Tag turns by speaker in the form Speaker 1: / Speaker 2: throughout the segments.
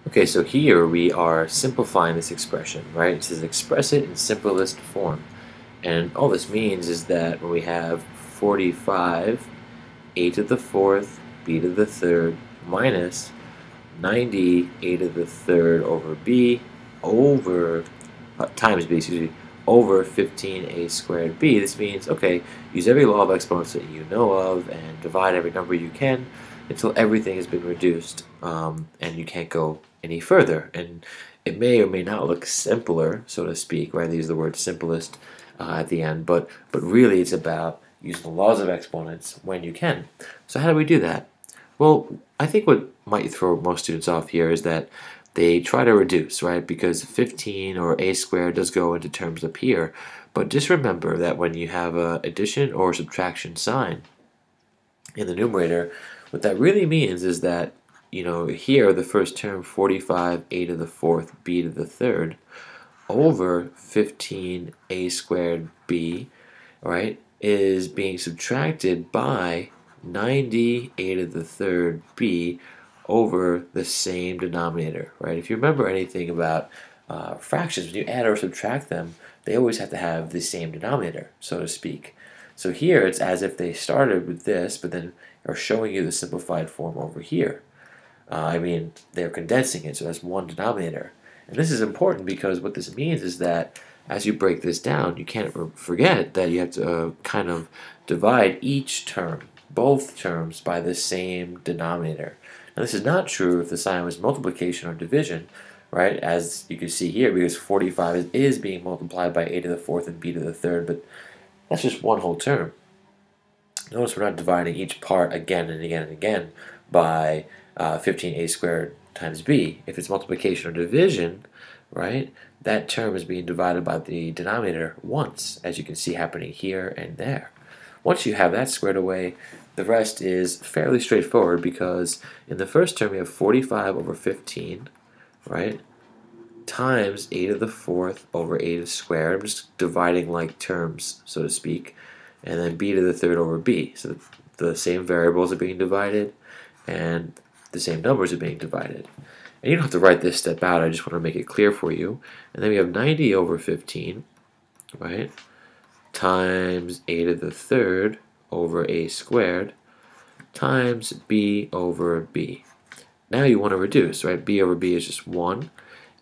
Speaker 1: Okay, so here we are simplifying this expression, right? It says express it in simplest form. And all this means is that when we have 45 a to the fourth b to the third minus 90 a to the third over b over times b, excuse me, over 15a squared b. This means, okay, use every law of exponents that you know of and divide every number you can until everything has been reduced and you can't go any further. And it may or may not look simpler, so to speak, right? They use the word simplest at the end, but really it's about using the laws of exponents when you can. So how do we do that? Well, I think what might throw most students off here is that they try to reduce, right? Because 15 or a squared does go into terms up here. But just remember that when you have an addition or subtraction sign in the numerator, what that really means is that, here the first term, 45 a to the fourth b to the third, over 15 a squared b, right, is being subtracted by 90 a to the third b over the same denominator, right? If you remember anything about fractions, when you add or subtract them, they always have to have the same denominator, so to speak. So here it's as if they started with this, but then are showing you the simplified form over here. They're condensing it, so that's one denominator. And this is important because what this means is that as you break this down, you can't forget that you have to kind of divide each term, both terms, by the same denominator. Now this is not true if the sign was multiplication or division, right? As you can see here, because 45 is being multiplied by a to the fourth and b to the third, but that's just one whole term. Notice we're not dividing each part again and again and again by 15a squared times b. If it's multiplication or division, right, that term is being divided by the denominator once, as you can see happening here and there. Once you have that squared away, the rest is fairly straightforward because in the first term we have 45 over 15, right, times a to the fourth over a to the squared. I'm just dividing like terms, so to speak, and then b to the third over b. So the same variables are being divided and the same numbers are being divided. And you don't have to write this step out, I just want to make it clear for you. And then we have 90 over 15, right, times a to the third over a squared times b over b. Now you want to reduce, right? B over b is just 1.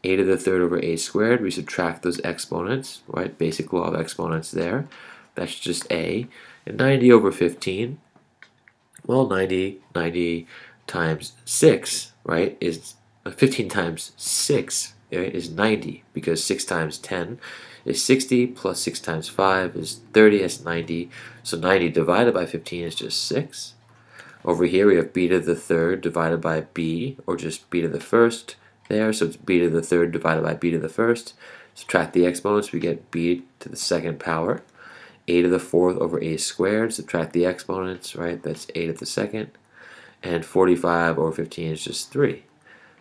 Speaker 1: A to the third over a squared, we subtract those exponents, right? Basic law of exponents there. That's just a. And 90 over 15, well, 90 times 6, right, is 15 times 6, right, is 90, because 6 times 10 is 60, plus 6 times 5 is 30, that's 90. So 90 divided by 15 is just 6. Over here we have b to the third divided by b, or just b to the first there, so it's b to the third divided by b to the first. Subtract the exponents, we get b to the second power. A to the fourth over a squared, subtract the exponents, right, that's a to the second. And 45 over 15 is just 3.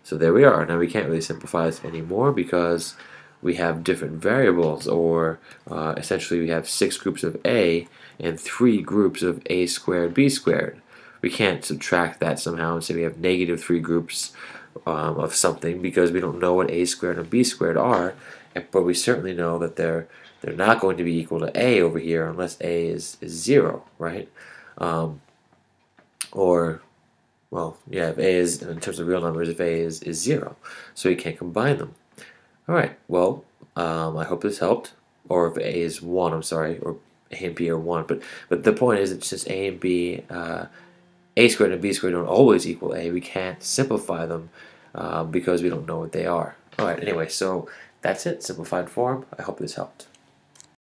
Speaker 1: So there we are. Now we can't really simplify this anymore because we have different variables, or essentially we have 6 groups of a and 3 groups of a squared b squared. We can't subtract that somehow and say we have negative 3 groups of something because we don't know what a squared and b squared are, but we certainly know that they're not going to be equal to a over here unless a is 0, right? Well, yeah, if a is, in terms of real numbers, if a is 0. So you can't combine them. Alright, well, I hope this helped. Or if a is 1, I'm sorry, or a and b are 1. But the point is, it's just a and b, a squared and b squared don't always equal a. We can't simplify them because we don't know what they are. Alright, anyway, so that's it, simplified form. I hope this helped.